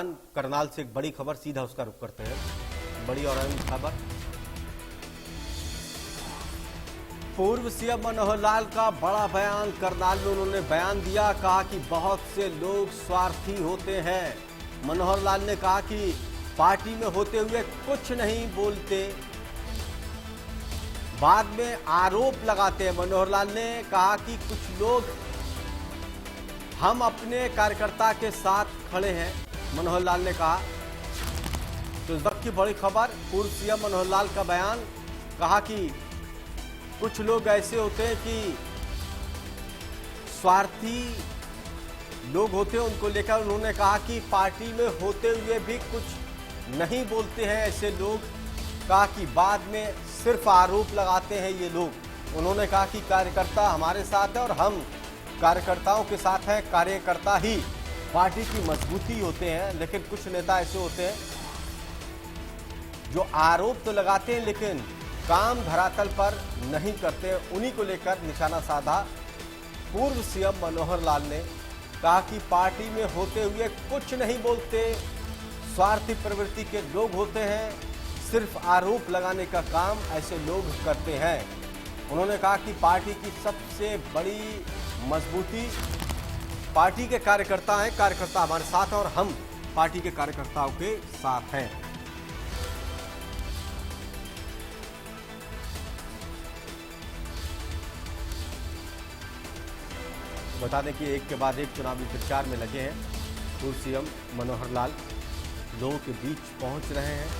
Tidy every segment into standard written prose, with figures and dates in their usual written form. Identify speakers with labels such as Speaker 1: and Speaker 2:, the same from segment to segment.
Speaker 1: बयान। करनाल से एक बड़ी खबर, सीधा उसका रुख करते हैं। बड़ी और अहम खबर, पूर्व सीएम मनोहर लाल का बड़ा बयान। करनाल में उन्होंने बयान दिया, कहा कि बहुत से लोग स्वार्थी होते हैं। मनोहर लाल ने कहा कि पार्टी में होते हुए कुछ नहीं बोलते, बाद में आरोप लगाते हैं। मनोहर लाल ने कहा कि कुछ लोग, हम अपने कार्यकर्ता के साथ खड़े हैं, मनोहर लाल ने कहा। तो इस वक्त की बड़ी खबर, पूर्व सीएम मनोहर लाल का बयान। कहा कि कुछ लोग ऐसे होते हैं कि स्वार्थी लोग होते हैं, उनको लेकर उन्होंने कहा कि पार्टी में होते हुए भी कुछ नहीं बोलते हैं ऐसे लोग। कहा कि बाद में सिर्फ आरोप लगाते हैं ये लोग। उन्होंने कहा कि कार्यकर्ता हमारे साथ है और हम कार्यकर्ताओं के साथ हैं। कार्यकर्ता ही पार्टी की मजबूती होते हैं, लेकिन कुछ नेता ऐसे होते हैं जो आरोप तो लगाते हैं लेकिन काम धरातल पर नहीं करते। उन्हीं को लेकर निशाना साधा पूर्व सीएम मनोहर लाल ने। कहा कि पार्टी में होते हुए कुछ नहीं बोलते, स्वार्थी प्रवृत्ति के लोग होते हैं, सिर्फ आरोप लगाने का काम ऐसे लोग करते हैं। उन्होंने कहा कि पार्टी की सबसे बड़ी मजबूती पार्टी के कार्यकर्ता हैं। कार्यकर्ता हमारे साथ हैं और हम पार्टी के कार्यकर्ताओं के साथ हैं। बता दें कि एक के बाद एक चुनावी प्रचार में लगे हैं पूर्व सीएम मनोहर लाल। लोगों के बीच पहुंच रहे हैं।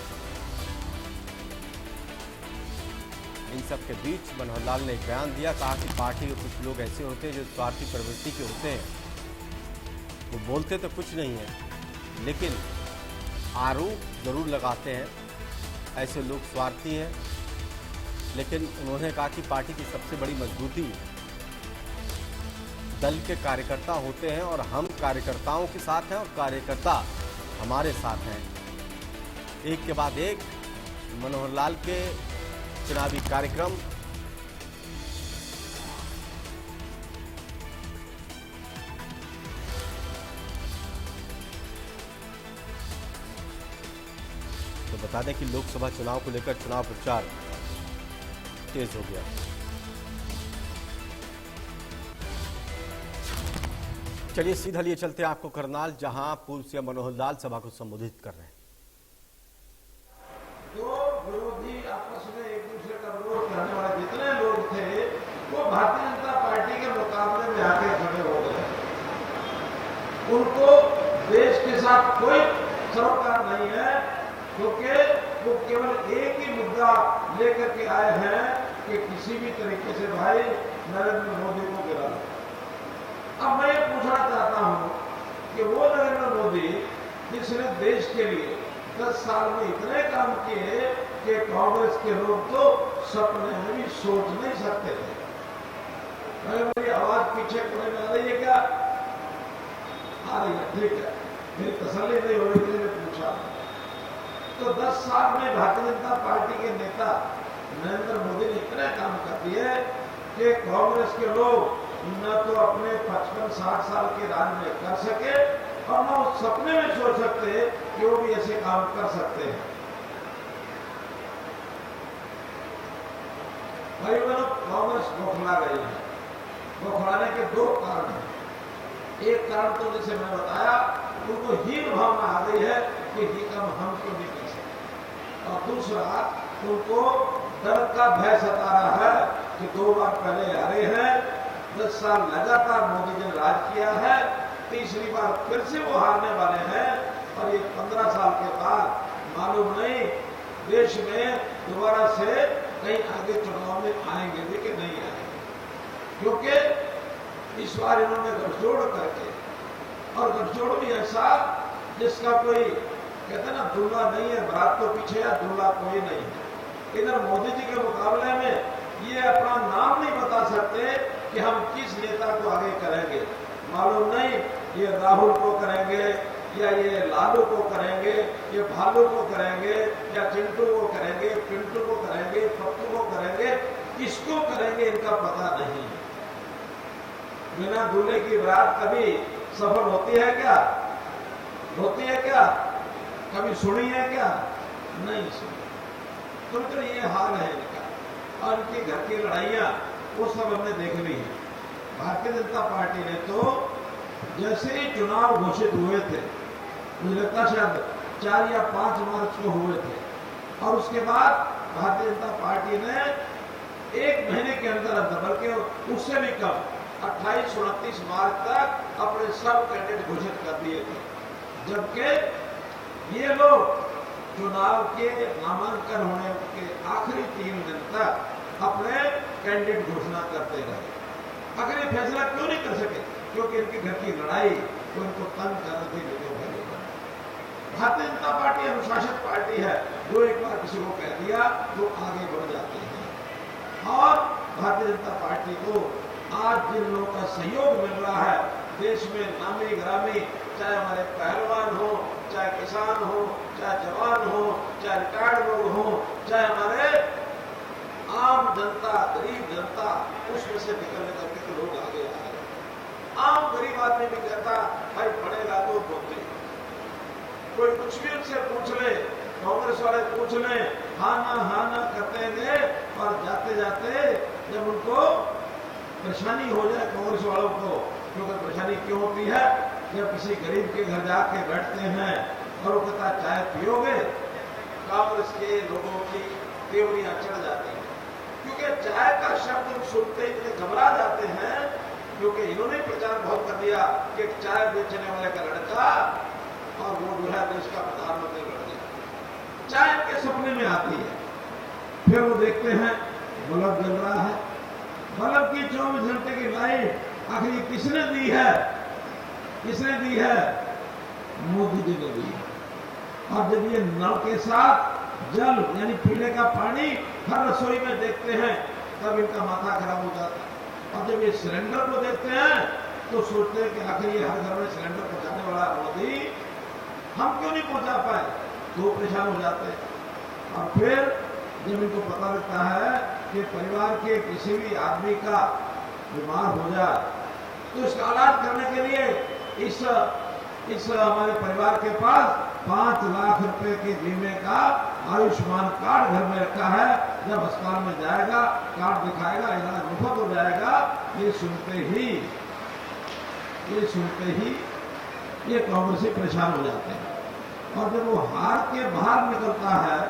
Speaker 1: इन सब के बीच मनोहर लाल ने एक बयान दिया। कहा कि पार्टी के कुछ लोग ऐसे होते हैं जो स्वार्थी प्रवृत्ति के होते हैं, वो बोलते तो कुछ नहीं है लेकिन आरोप जरूर लगाते हैं। ऐसे लोग स्वार्थी हैं। लेकिन उन्होंने कहा कि पार्टी की सबसे बड़ी मजबूती दल के कार्यकर्ता होते हैं और हम कार्यकर्ताओं के साथ हैं और कार्यकर्ता हमारे साथ हैं। एक के बाद एक मनोहर लाल के चुनावी कार्यक्रम। तो बता दें कि लोकसभा चुनाव को लेकर चुनाव प्रचार तेज हो गया। चलिए सीधा लिए चलते हैं आपको करनाल, जहां पूर्व सीएम मनोहर लाल सभा को संबोधित कर रहे हैं।
Speaker 2: जो विरोधी आपस में एक दूसरे का विरोध करने वाले जितने लोग थे वो भारतीय जनता पार्टी के मुकाबले में आके खड़े हो गए। उनको देश के साथ कोई सरोकार नहीं है, क्योंकि वो केवल एक ही मुद्दा लेकर के आए हैं कि किसी भी तरीके से भाई नरेंद्र मोदी को गिरा। अब मैं ये पूछना चाहता हूं कि वो नरेंद्र मोदी जिसने देश के लिए 10 साल में इतने काम किए कि कांग्रेस के लोग तो सपने में भी सोच नहीं सकते थे। मेरी आवाज पीछे कोने में आ रही है क्या? आ रही है, ठीक है। मेरी तसल्ली नहीं हो रही थी, मैंने पूछा। तो 10 साल में भारतीय जनता पार्टी के नेता नरेंद्र मोदी ने इतने काम कर दिए कि कांग्रेस के लोग न तो अपने 55-60 साल के राज में कर सके और न उस सपने में सोच सकते कि वो भी ऐसे काम कर सकते हैं। भाई बहनों, कांग्रेस बौखला गई है। बौखलाने के 2 कारण हैं। एक कारण तो जैसे मैं बताया, उनको हीन भावना आ गई है कि ये काम हम क्यों नहीं कर सकते, और दूसरा उनको डर का भय सता रहा है कि 2 बार पहले हारे हैं, 10 साल लगातार मोदी ने राज किया है, तीसरी बार फिर से वो हारने वाले हैं और ये 15 साल के बाद मालूम नहीं देश में दोबारा से कहीं आगे चुनाव में आएंगे भी कि नहीं आएंगे। क्योंकि इस बार इन्होंने गठजोड़ करके, और गठजोड़ भी ऐसा जिसका कोई कहते ना दूल्हा नहीं है, बारात तो पीछे है, दूल्हा कोई नहीं है। इधर मोदी जी के मुकाबले में ये अपना नाम नहीं बता सकते कि हम किस नेता को आगे करेंगे। मालूम नहीं ये राहुल को करेंगे या ये लालू को करेंगे, ये भालू को करेंगे या चिंटू को करेंगे, पिंटू को करेंगे, पप्पू को करेंगे, किसको करेंगे इनका पता नहीं। बिना दूल्हे की बारात कभी सफल होती है क्या? होती है क्या? कभी सुनी है क्या? नहीं सुनी। तो ये हाल है इनका और इनके घर की लड़ाइयां वो सब हमने देख ली है। भारतीय जनता पार्टी ने तो जैसे ही चुनाव घोषित हुए थे, मुझे लगता शायद 4 या 5 मार्च को हुए थे, और उसके बाद भारतीय जनता पार्टी ने 1 महीने के अंदर बल्कि उससे भी कम 28-29 मार्च तक अपने सब कैंडिडेट घोषित कर दिए थे। जबकि ये लोग चुनाव के नामांकन होने के आखिरी 3 दिन तक अपने कैंडिडेट घोषणा करते रहे। अगर ये फैसला क्यों नहीं कर सके? क्योंकि इनके घर की लड़ाई वो इनको तंग कर रही थी। भारतीय जनता पार्टी अनुशासित पार्टी है, जो एक बार किसी को कह दिया तो आगे बढ़ जाते हैं। और भारतीय जनता पार्टी को आज जिन लोगों का सहयोग मिल रहा है देश में, नामी ग्रामी, चाहे हमारे पहलवान हो, चाहे किसान हो, चाहे जवान हो, चाहे रिटायर्ड लोग हो, चाहे हमारे आम जनता, गरीब जनता, उसमें से निकल के लोग आगे आ रहे हैं। आम गरीब आदमी भी कहता भाई पढ़ेगा तो बोलते, कोई कुछ भी उनसे पूछ ले, कांग्रेस वाले पूछ ले, हाँ ना करते गए, और जाते जाते जब उनको परेशानी हो जाए कांग्रेस वालों को, क्योंकि परेशानी क्यों होती है? जब किसी गरीब के घर जाके बैठते हैं और वो कहता चाय पियोगे, कांग्रेस के लोगों की तेवरियां चढ़ जाती हैं, क्योंकि चाय का शब्द सुनते इतने घबरा जाते हैं, क्योंकि इन्होंने प्रचार बहुत कर दिया कि चाय बेचने वाले का लड़का और वो जो है देश का प्रधानमंत्री बन गया। चाय के सपने में आती है, फिर वो देखते हैं बल्ब जल रहा है, बल्ब की 24 घंटे की लाइट आखिर ये किसने दी है? किसने दी है? मोदी जी ने दी है। और जब ये नल के साथ जल यानी पीने का पानी हर रसोई में देखते हैं, तब इनका माथा खराब हो जाता है। और जब ये सिलेंडर को देखते हैं तो सोचते हैं कि आखिर ये हर घर में सिलेंडर पहुंचाने वाला मोदी, हम क्यों नहीं पहुंचा पाए? तो परेशान हो जाते हैं। और फिर जब इनको पता लगता है कि परिवार के किसी भी आदमी का बीमार हो जाए तो इसका इलाज करने के लिए इस हमारे परिवार के पास 5 लाख रुपए के बीमे का आयुष्मान कार्ड घर में रखा है। जब अस्पताल में जाएगा, कार्ड दिखाएगा, इलाज मुफ्त हो जाएगा। ये सुनते ही ये कांग्रेसी परेशान हो जाते हैं। और जब वो हार के बाहर निकलता है,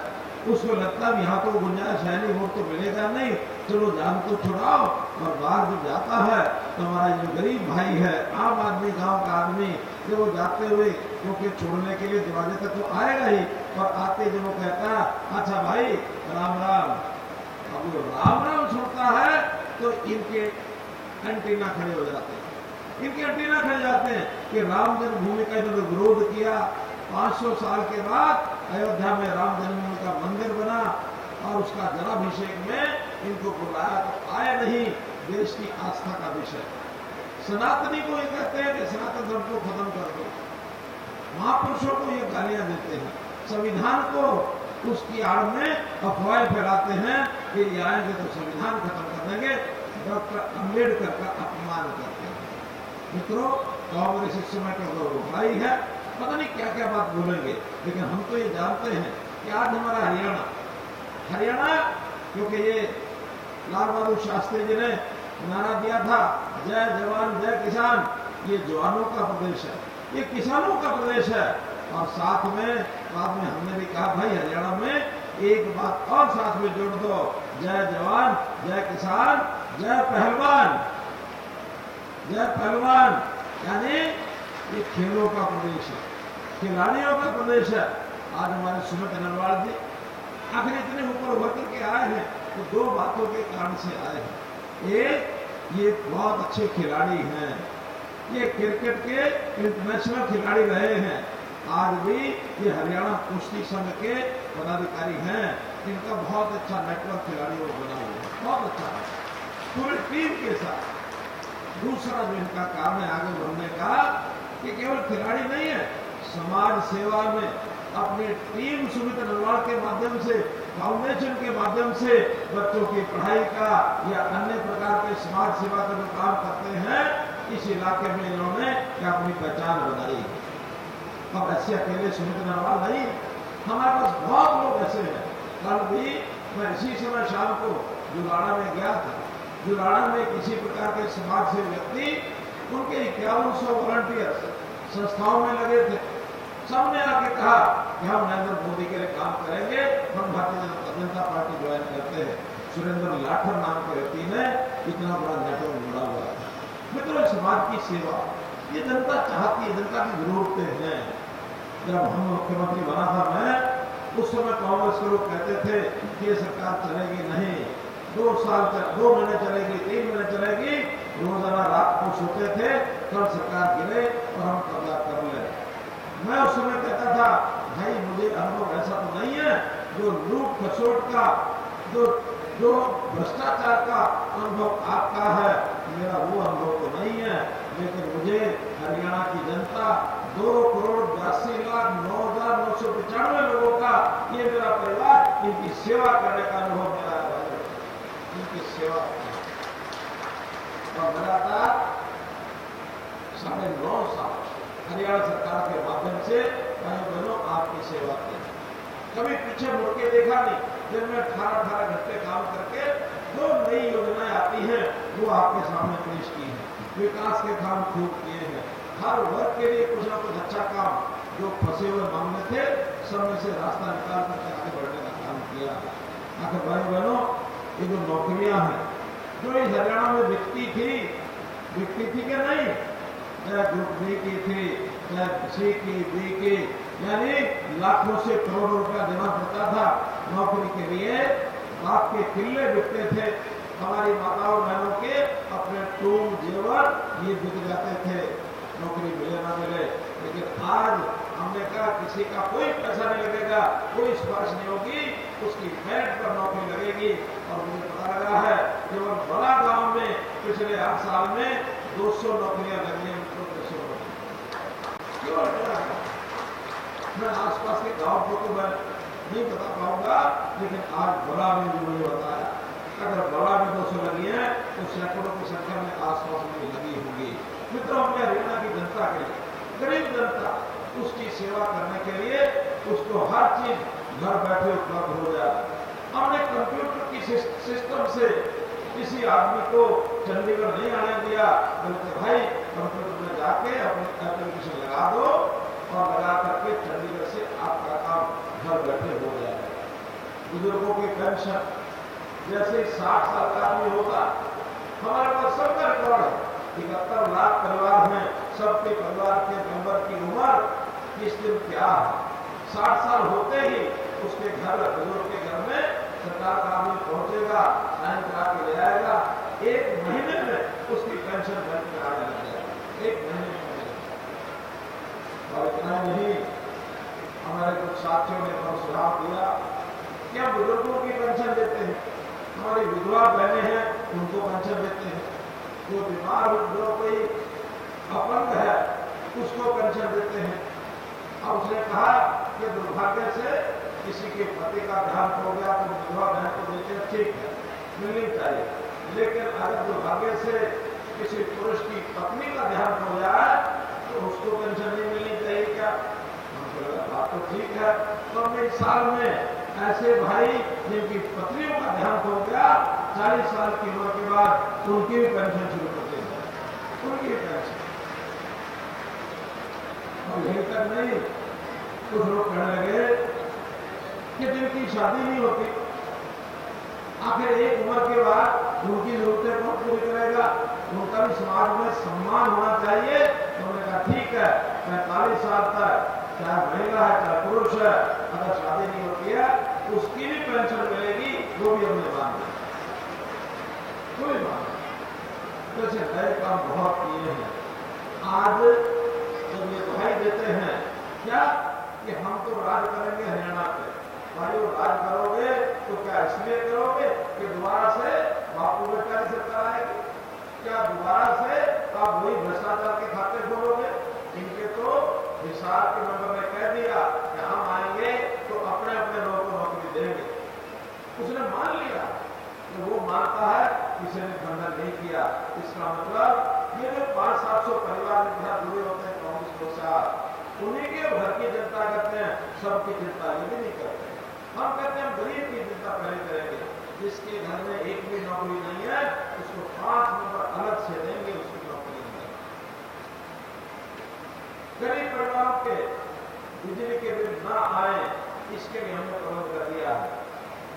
Speaker 2: उसको लगता है यहाँ तो गुंजाइश है नहीं, वोट तो मिलेगा नहीं, चलो जान तो छुड़ाओ। और बाहर जब जाता है तो हमारा जो गरीब भाई है, आम आदमी, गांव का आदमी, जब वो जाते हुए क्योंकि छोड़ने के लिए दरवाजे तक तो आएगा ही, और आते जब वो कहता है अच्छा भाई राम राम, अब वो राम राम छोड़ता है तो इनके एंटीना खड़े हो जाते हैं। इनके एंटीना खड़े जाते हैं कि राम जन्मभूमि का इन्होंने विरोध किया, 500 साल के बाद अयोध्या में राम जन्मभूमि का मंदिर बना और उसका जलाभिषेक में इनको बुलाया तो आए नहीं। देश की आस्था का विषय, सनातनी को ये कहते हैं कि सनातन धर्म को खत्म कर दो, महापुरुषों को ये गालियां देते हैं, संविधान को उसकी आड़ में अफवाहें फैलाते हैं कि ये आएंगे तो संविधान खत्म कर देंगे, डॉक्टर अंबेडकर का अपमान करते हैं। मित्रों, कांग्रेस इस समय का भाई है, पता नहीं क्या क्या बात बोलेंगे, लेकिन हम तो ये जानते हैं कि आज हमारा हरियाणा क्योंकि ये लाल बहादुर शास्त्री जी ने नारा दिया था जय जवान जय किसान, ये जवानों का प्रदेश है, ये किसानों का प्रदेश है। और साथ में बाद में हमने भी कहा भाई हरियाणा में एक बात और साथ में जोड़ दो, जय जवान जय किसान जय पहलवान। जय पहलवान यानी ये खेलों का प्रदेश है, खिलाड़ियों का प्रदेश है। आज हमारे सुमित अग्रवाल जी आखिर इतने ऊपर उभर करके आए हैं तो 2 बातों के कारण से आए हैं। एक, ये बहुत अच्छे खिलाड़ी हैं, ये क्रिकेट के इंटरनेशनल खिलाड़ी रहे हैं, आज भी ये हरियाणा कुश्ती संघ के पदाधिकारी हैं, इनका बहुत अच्छा नेटवर्क खिलाड़ियों को बना हुआ है, बहुत अच्छा है पूरी टीम के साथ। दूसरा जो इनका कारण है आगे बढ़ने का, कि केवल खिलाड़ी नहीं है, समाज सेवा में अपनी टीम सुमित अग्रवाल के माध्यम से, फाउंडेशन के माध्यम से बच्चों की पढ़ाई का या अन्य प्रकार के समाज सेवा का जो काम करते हैं, इस इलाके में इन्होंने क्या अपनी पहचान बनाई। अब ऐसे अकेले सुमित नरवाल नहीं, हमारे पास बहुत लोग ऐसे हैं। कल भी मैं इसी समय शाम को जुलाड़ा में गया था। जुलाड़ा में किसी प्रकार के समाज से व्यक्ति, उनके 5100 वॉलंटियर्स संस्थाओं में लगे थे। सबने आके कहा कि हम नरेंद्र मोदी के लिए काम करेंगे, हम भारतीय जनता पार्टी ज्वाइन करते हैं। सुरेंद्र लाठर नाम के व्यक्ति ने इतना बड़ा नेटवर्क बना हुआ था। मित्रों, समाज की सेवा ये जनता चाहती है, जनता की जरूरतें हैं। जब हम मुख्यमंत्री बना था मैं, उस समय कांग्रेस के लोग कहते थे कि ये सरकार चलेगी नहीं, 2 महीने चलेगी, 3 महीने चलेगी। रोजाना रात को सोते थे कल सरकार गिरे और हम कब्जा कर ले। मैं उस समय कहता था भाई मुझे अनुभव ऐसा तो नहीं है जो लूट खसोट का, जो भ्रष्टाचार का अनुभव आपका है, मेरा वो अनुभव तो नहीं है। लेकिन मुझे हरियाणा की जनता 2,82,09,995 लोगों का, ये मेरा परिवार, इनकी सेवा करने का अनुभव मेरा है। इनकी सेवा और लगातार 9.5 साल हरियाणा सरकार के माध्यम से भाई बहनों आपकी सेवा की। कभी पीछे मुड़ के देखा नहीं। दिन में 18 घंटे काम करके जो नई योजनाएं आती हैं वो आपके सामने पेश की है। विकास के काम खूब किए हैं। हर वर्ग के लिए कुछ ना कुछ अच्छा काम, जो फंसे हुए मामले थे सब में से रास्ता निकाल करके आगे बढ़ने का काम किया। आखिर भाई बहनों, ये जो नौकरियां हैं जो इस हरियाणा में बिकती थी कि नहीं, चाहे ग्रुप बी की थी, चाहे सी की, बी की, यानी लाखों से करोड़ों रुपया देना पड़ता था नौकरी के लिए। बाप के किले बिकते थे, हमारी माताओं बहनों के अपने टूम जेवर ये बिक जाते थे, नौकरी मिले ना मिले। लेकिन आज हमने कहा किसी का कोई पैसा नहीं लगेगा, कोई सिफारिश नहीं होगी, उसकी मेरिट पर नौकरी लगेगी। और मुझे पता लगा है केवल बड़ा गांव में पिछले 8 साल में 200 नौकरियां लगी हैं। मैं आसपास के गांव को तो मैं नहीं बता पाऊंगा, लेकिन आज बड़ा में भी मुझे बताया अगर बड़ा में 200 लगी है तो सैकड़ों की संख्या में आसपास में लगी होगी। मित्रों, हमने हरियाणा की जनता के लिए, गरीब जनता, उसकी सेवा करने के लिए उसको हर चीज घर बैठे उपलब्ध हो जाए। हमने कंप्यूटर की सिस्टम से किसी आदमी को चंडीगढ़ नहीं आने दिया, बल्कि भाई कंप्यूटर में जाके अपने एप्लीकेशन लगा दो और लगा करके चंडीगढ़ से आपका काम घर बैठे हो जाएगा। बुजुर्गों की पेंशन जैसे 60 साल का आदमी होता, हमारे पास सबका रिकॉर्ड है। 71 लाख परिवार में सबके परिवार के मेंबर की उम्र किस दिन क्या है। 60 साल होते ही उसके घर, बुजुर्ग के घर में सरकार का आदमी पहुंचेगा, साइन करा के ले आएगा। 1 महीने में उसकी पेंशन बैंक में आने लग जाएगा, 1 महीने में। और इतना नहीं, हमारे कुछ साथियों ने और सुझाव दिया कि हम बुजुर्गों की पेंशन देते हैं, हमारी विधवा बहनें हैं उनको पेंशन देते हैं, जो बीमार जो कोई अपंग है उसको पेंशन देते हैं। अब उसने कहा कि दुर्भाग्य से किसी के पति का देहांत हो गया तो विधवा बहन को देते हैं, ठीक है, मिलनी चाहिए। लेकिन अगर दुर्भाग्य से किसी पुरुष की पत्नी का देहांत हो जाए तो उसको पेंशन नहीं मिलनी चाहिए क्या? बात तो ठीक है। तो हमने इस साल में ऐसे भाई जिनकी पत्नियों का देहांत हो गया 40 साल की उम्र के बाद, उनकी भी पेंशन शुरू कर दी है, उनकी भी पेंशन। और यही तक नहीं, कुछ लोग कहने लगे कि जिनकी शादी नहीं होती, आखिर एक उम्र के बाद उनकी जरूरतें कौन पूरी करेगा? उनका भी समाज में सम्मान होना चाहिए। तो उन्होंने कहा ठीक है, 45 साल तक चाहे महिला है चाहे पुरुष है, अगर शादी नहीं होती है उसकी भी पेंशन मिलेगी, वो भी हमने मांगा। कोई मांगा जैसे नए काम बहुत किए हैं। आज जब ये दुहाई देते हैं क्या कि हम तो राज करेंगे हरियाणा पे, भाई वो राज करोगे तो क्या इसलिए करोगे कि दोबारा से बापू बेटा की सरकार आएगी? क्या दोबारा से आप वही भ्रष्टाचार के खाते खोलोगे? इनके तो हिसार के मेंबर ने कह दिया कि हम आएंगे तो अपने अपने लोगों को नौकरी देंगे। उसने मान लिया कि वो मानता है, किसी ने खंडन नहीं किया। इसका मतलब ये जो 500-700 परिवार के साथ जुड़े होते हैं कांग्रेस के साथ, उन्हीं के सबकी चिंता ये भी नहीं करते। हम कहते हैं हम गरीब की चिंता पहले करेंगे, जिसके घर में एक भी नौकरी नहीं है उसको 5 नंबर अलग से देंगे, उसकी नौकरी नहीं। गरीब परिवारों के बिजली के बिल ना आए इसके लिए हमने प्रबंध कर दिया है।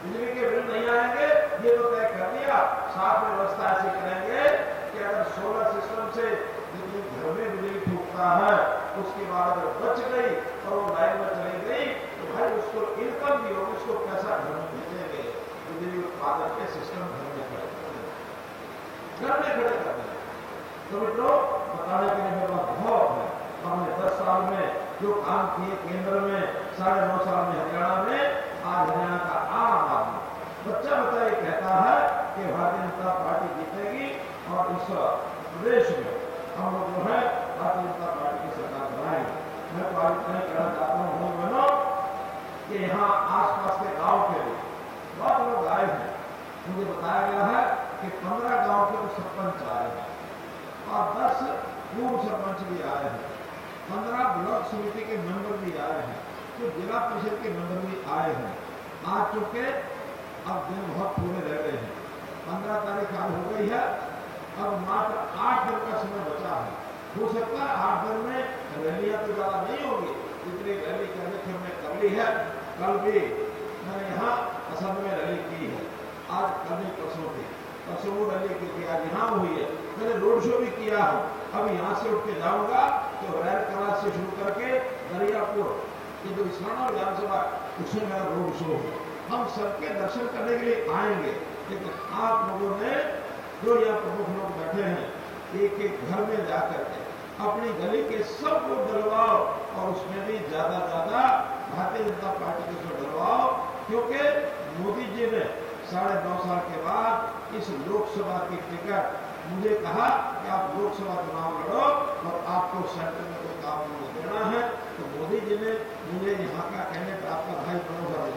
Speaker 2: बिजली के बिल नहीं आएंगे ये तो तय कर दिया, साथ में व्यवस्था ऐसी करेंगे कि अगर सोलर सिस्टम से घर में बिजली फूकता है उसके बाद अगर बच गई और वो लाइन में चली गई तो भाई उसको इनकम भी होगी, उसको पैसा घर में भेजेंगे। बिजली उत्पादन के सिस्टम घर में खड़े कर देंगे। तो मित्रों, बताने के लिए मेरे पास बहुत है। हमने 10 साल में जो काम किए केंद्र में, 9.5 साल में हरियाणा में, आज हरियाणा का आम आदमी बच्चा बताइए कहता है कि भारतीय जनता पार्टी जीतेगी और इस प्रदेश में हम लोग जो है भारतीय जनता पार्टी की सरकार बनाएंगे। मैं तो आज इतना कहना चाहता हूँ बहनों कि यहाँ आसपास के गांव के लिए बहुत लोग आए हैं। मुझे बताया गया है कि 15 गांव के सरपंच आए हैं और 10 पूर्व सरपंच भी आए हैं, 15 ब्लॉक समिति के मेंबर भी आए हैं, तो जिला परिषद के मेंबर भी आए हैं। आ चुके, अब दिन बहुत थोड़े रह गए हैं। 15 तारीख आज हो गई है, अब मात्र 8 दिन का समय बचा है। हो सकता है 8 दिन में रैलियां तो ज्यादा नहीं होगी, जितनी रैली करने की हमने कर ली है। कल भी मैंने यहाँ असम में रैली की है, आज कल परसों रैली की, आज यहाँ हुई है। मैंने रोड शो भी किया है, अब यहाँ से उठ के जाऊंगा तो रैल कला से शुरू करके दरियापुर ये जो इस्लामा विधानसभा उसमें मेरा रोड शो है। हम सबके दर्शन करने के लिए आएंगे, लेकिन आप लोगों ने जो यहाँ प्रमुख लोग बैठे हैं, एक एक घर में जाकर के अपनी गली के सबको डलवाओ और उसमें भी ज्यादा भारतीय जनता पार्टी को डलवाओ, क्योंकि मोदी जी ने 9.5 साल के बाद इस लोकसभा की टिकट मुझे कहा कि आप लोकसभा चुनाव लड़ो और आपको सेंटर में कोई काम नहीं देना है। तो मोदी जी ने मुझे यहाँ का कैंडिडेट आपका भाई मनोहर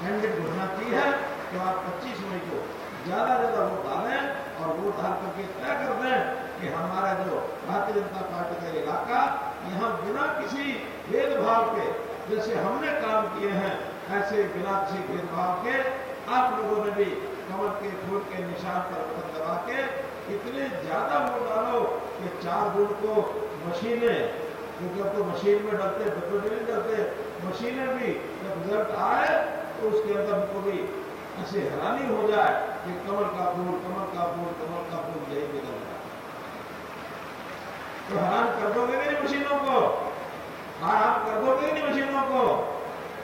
Speaker 2: कैंडिडेट घोषणा की है कि आप 25 मई को ज्यादा वोट डालें और वोट डाल करके तय कर दें कि हमारा जो भारतीय जनता पार्टी का इलाका यहाँ बिना किसी भेदभाव के, जैसे हमने काम किए हैं ऐसे बिना किसी भेदभाव के आप लोगों ने भी कमल के फूल के निशान पर बटन दबा के इतने ज्यादा वोट डालो कि 4 जून को मशीनें, क्योंकि अब तो मशीन में डलते, बच्चों नहीं डलते, मशीनें भी जब रिजल्ट आए तो उसके अंदर उनको भी ऐसे हैरानी हो जाए कि कमल का फूल यही निकल जाए। तो हैरान कर दोगे नहीं मशीनों को, हैरान कर दोगे नहीं मशीनों को,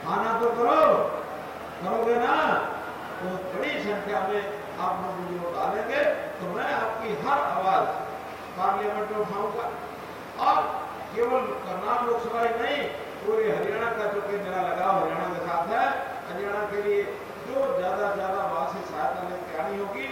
Speaker 2: आना तो करोगे ना। तो बड़ी संख्या में आप लोग वीडियो डालेंगे तो मैं आपकी हर आवाज पार्लियामेंट में उठाऊंगा और केवल करनाल लोकसभा ही नहीं, पूरे हरियाणा का जो कि मेरा लगाव हरियाणा के साथ है, हरियाणा के लिए जो ज्यादा वहां से सहायता लेके आनी होगी,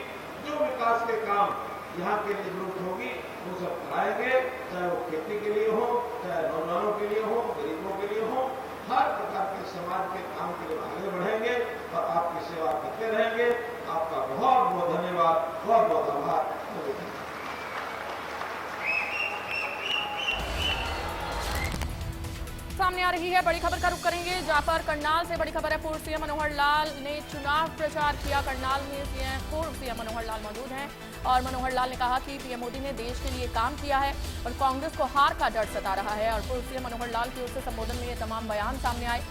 Speaker 2: जो विकास के काम यहाँ के लिए जरूरत होगी वो सब कराएंगे, चाहे वो खेती के लिए हो, चाहे नौजवानों के लिए हो, गरीबों के लिए हो, हर प्रकार के समाज के काम के लिए आगे बढ़ेंगे और आपकी सेवा करते रहेंगे। आपका बहुत बहुत धन्यवाद, बहुत बहुत आभार।
Speaker 3: सामने आ रही है बड़ी खबर का रुख करेंगे जहां पर करनाल से बड़ी खबर है। पूर्व सीएम मनोहर लाल ने चुनाव प्रचार किया। करनाल में पूर्व सीएम मनोहर लाल मौजूद हैं और मनोहर लाल ने कहा कि पीएम मोदी ने देश के लिए काम किया है और कांग्रेस को हार का डर सता रहा है। और पूर्व सीएम मनोहर लाल की ओर से संबोधन में ये तमाम बयान सामने आए।